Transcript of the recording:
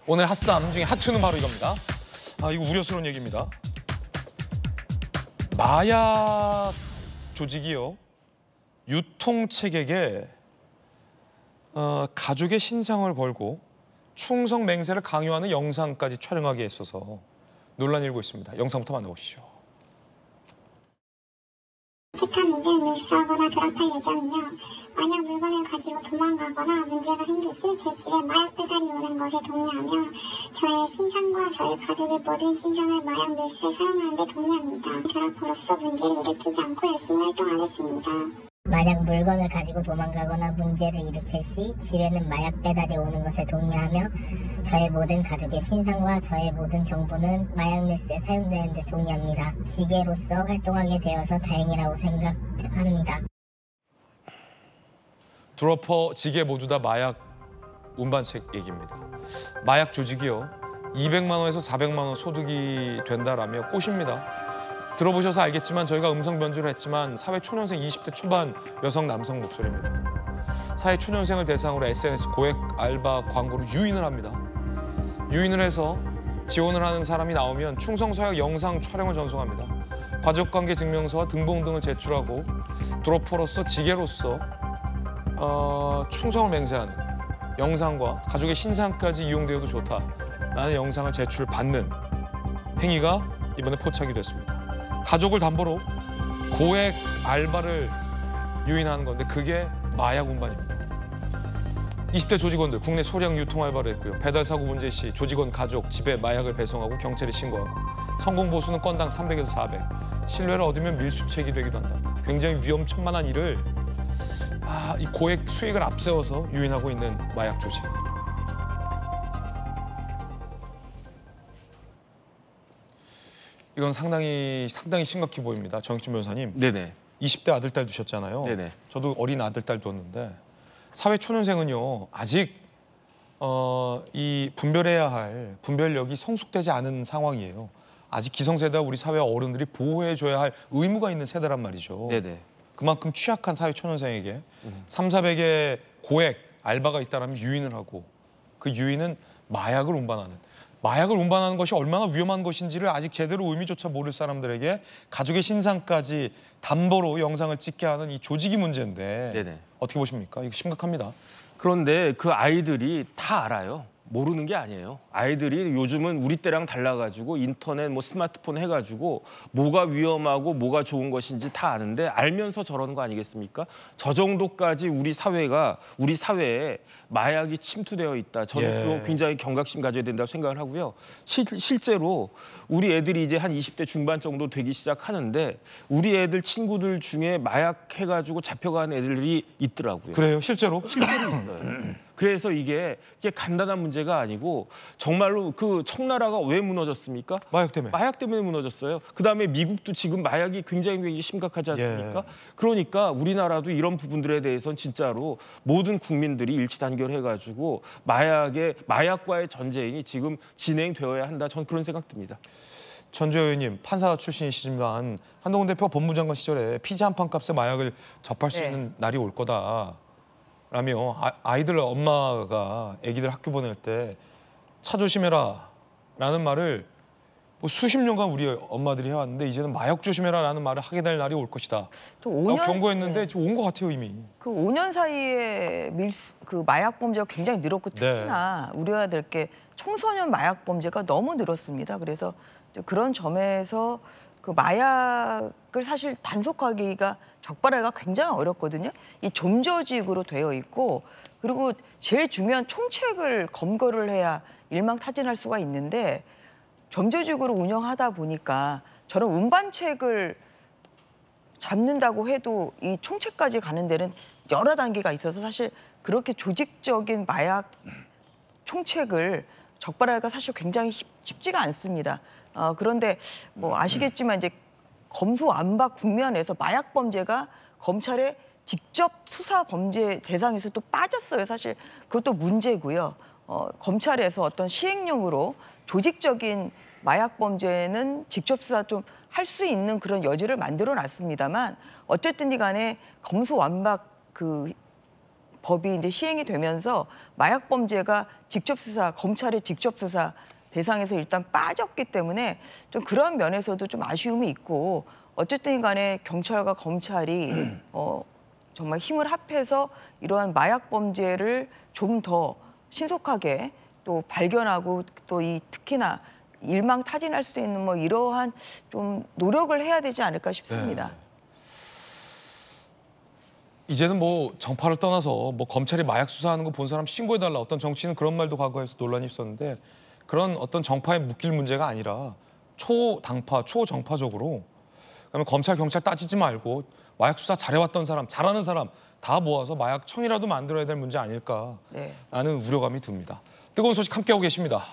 오늘 핫쌈 중에 핫투는 바로 이겁니다. 이거 우려스러운 얘기입니다. 마약 조직이요. 유통책에게 가족의 신상을 걸고 충성 맹세를 강요하는 영상까지 촬영하게 했어서 논란이 일고 있습니다. 영상부터 만나보시죠. 케타민 등 밀수하거나 드랍할 예정이며 만약 물건을 가지고 도망가거나 문제가 생길 시 제 집에 마약 배달이 오는 것에 동의하며 저의 신상과 저희 가족의 모든 신상을 마약 밀수에 사용하는 데 동의합니다. 드랍퍼로서 문제를 일으키지 않고 열심히 활동하겠습니다. 만약 물건을 가지고 도망가거나 문제를 일으킬 시 집에는 마약 배달이 오는 것에 동의하며 저의 모든 가족의 신상과 저의 모든 정보는 마약 밀수에 사용되는 데 동의합니다. 지게로서 활동하게 되어서 다행이라고 생각합니다. 드로퍼, 지게 모두 다 마약 운반책 얘기입니다. 마약 조직이요. 200만 원에서 400만 원 소득이 된다라며 꼬십니다. 들어보셔서 알겠지만 저희가 음성 변조를 했지만 사회 초년생 20대 초반 여성 남성 목소리입니다. 사회 초년생을 대상으로 SNS 고액 알바 광고로 유인을 합니다. 유인을 해서 지원을 하는 사람이 나오면 충성서약 영상 촬영을 전송합니다. 가족관계 증명서와 등본 등을 제출하고 드로퍼로서 지게로서 충성을 맹세하는 영상과 가족의 신상까지 이용되어도 좋다라는 영상을 제출받는 행위가 이번에 포착이 됐습니다. 가족을 담보로 고액 알바를 유인하는 건데 그게 마약 운반입니다. 20대 조직원들 국내 소량 유통 알바를 했고요. 배달 사고 문제 시 조직원 가족 집에 마약을 배송하고 경찰에 신고하고 성공 보수는 건당 300에서 400. 신뢰를 얻으면 밀수책이 되기도 한다. 굉장히 위험천만한 일을 이 고액 수익을 앞세워서 유인하고 있는 마약 조직. 이건 상당히 심각해 보입니다. 정익진 변호사님. 네네. 20대 아들, 딸 두셨잖아요. 네네. 저도 어린 아들, 딸 뒀는데 사회 초년생은요. 아직 이 분별해야 할 분별력이 성숙되지 않은 상황이에요. 아직 기성세대와 우리 사회 어른들이 보호해줘야 할 의무가 있는 세대란 말이죠. 네네. 그만큼 취약한 사회 초년생에게 300~400의 고액 알바가 있다면 유인을 하고 그 유인은 마약을 운반하는 것이 얼마나 위험한 것인지를 아직 제대로 의미조차 모를 사람들에게 가족의 신상까지 담보로 영상을 찍게 하는 이 조직이 문제인데 네네. 어떻게 보십니까? 이거 심각합니다. 그런데 그 아이들이 다 알아요. 모르는 게 아니에요. 아이들이 요즘은 우리 때랑 달라가지고 인터넷, 스마트폰 해가지고 뭐가 위험하고 뭐가 좋은 것인지 다 아는데 알면서 저러는 거 아니겠습니까? 저 정도까지 우리 사회에 마약이 침투되어 있다. 저는 그거 굉장히 경각심 가져야 된다고 생각을 하고요. 실제로 우리 애들이 이제 한 20대 중반 정도 되기 시작하는데 우리 애들 친구들 중에 마약 해가지고 잡혀간 애들이 있더라고요. 그래요? 실제로 있어요. 그래서 이게 간단한 문제가 아니고 정말로 그 청나라가 왜 무너졌습니까? 마약 때문에. 마약 때문에 무너졌어요. 그다음에 미국도 지금 마약이 굉장히 심각하지 않습니까? 그러니까 우리나라도 이런 부분들에 대해서는 진짜로 모든 국민들이 일치단결해가지고 마약과의 전쟁이 지금 진행되어야 한다. 전 그런 생각 듭니다. 전주현 의원님 판사 출신이시지만 한동훈 대표 법무장관 시절에 피자 한 판 값에 마약을 접할 수 있는 날이 올 거다. 라며 아이들 엄마가 아기들 학교 보낼 때 차 조심해라 라는 말을 수십 년간 우리 엄마들이 해왔는데 이제는 마약 조심해라 라는 말을 하게 될 날이 올 것이다. 또 5년 경고했는데 지금 온 것 같아요 이미. 그 5년 사이에 그 마약 범죄가 굉장히 늘었고 특히나 우려해야 될 게 청소년 마약 범죄가 너무 늘었습니다. 그래서 그런 점에서 그 마약을 사실 단속하기가 적발하기가 굉장히 어렵거든요. 이 좀조직으로 되어 있고 그리고 제일 중요한 총책을 검거를 해야 일망타진할 수가 있는데 점조직으로 운영하다 보니까 저런 운반책을 잡는다고 해도 이 총책까지 가는 데는 여러 단계가 있어서 사실 그렇게 조직적인 마약 총책을 적발하기가 사실 굉장히 쉽지가 않습니다. 그런데 아시겠지만 이제 검수완박 국면에서 마약 범죄가 검찰의 직접 수사 범죄 대상에서 또 빠졌어요. 사실 그것도 문제고요. 검찰에서 어떤 시행령으로 조직적인 마약 범죄는 직접 수사 좀 할 수 있는 그런 여지를 만들어 놨습니다만 어쨌든 간에 검수완박 그 법이 이제 시행이 되면서 마약 범죄가 직접 수사, 검찰의 직접 수사 대상에서 일단 빠졌기 때문에 좀 그런 면에서도 좀 아쉬움이 있고 어쨌든 간에 경찰과 검찰이 정말 힘을 합해서 이러한 마약 범죄를 좀 더 신속하게 또 발견하고 또 이 특히나 일망타진할 수 있는 뭐 이러한 좀 노력을 해야 되지 않을까 싶습니다. 이제는 뭐 정파를 떠나서 뭐 검찰이 마약 수사하는 거 본 사람 신고해달라, 어떤 정치인은 그런 말도 과거에서 논란이 있었는데 그런 어떤 정파에 묶일 문제가 아니라 초당파, 초정파적으로 그러면 검찰, 경찰 따지지 말고 마약 수사 잘해왔던 사람, 잘하는 사람 다 모아서 마약청이라도 만들어야 될 문제 아닐까라는 우려감이 듭니다. 뜨거운 소식 함께하고 계십니다.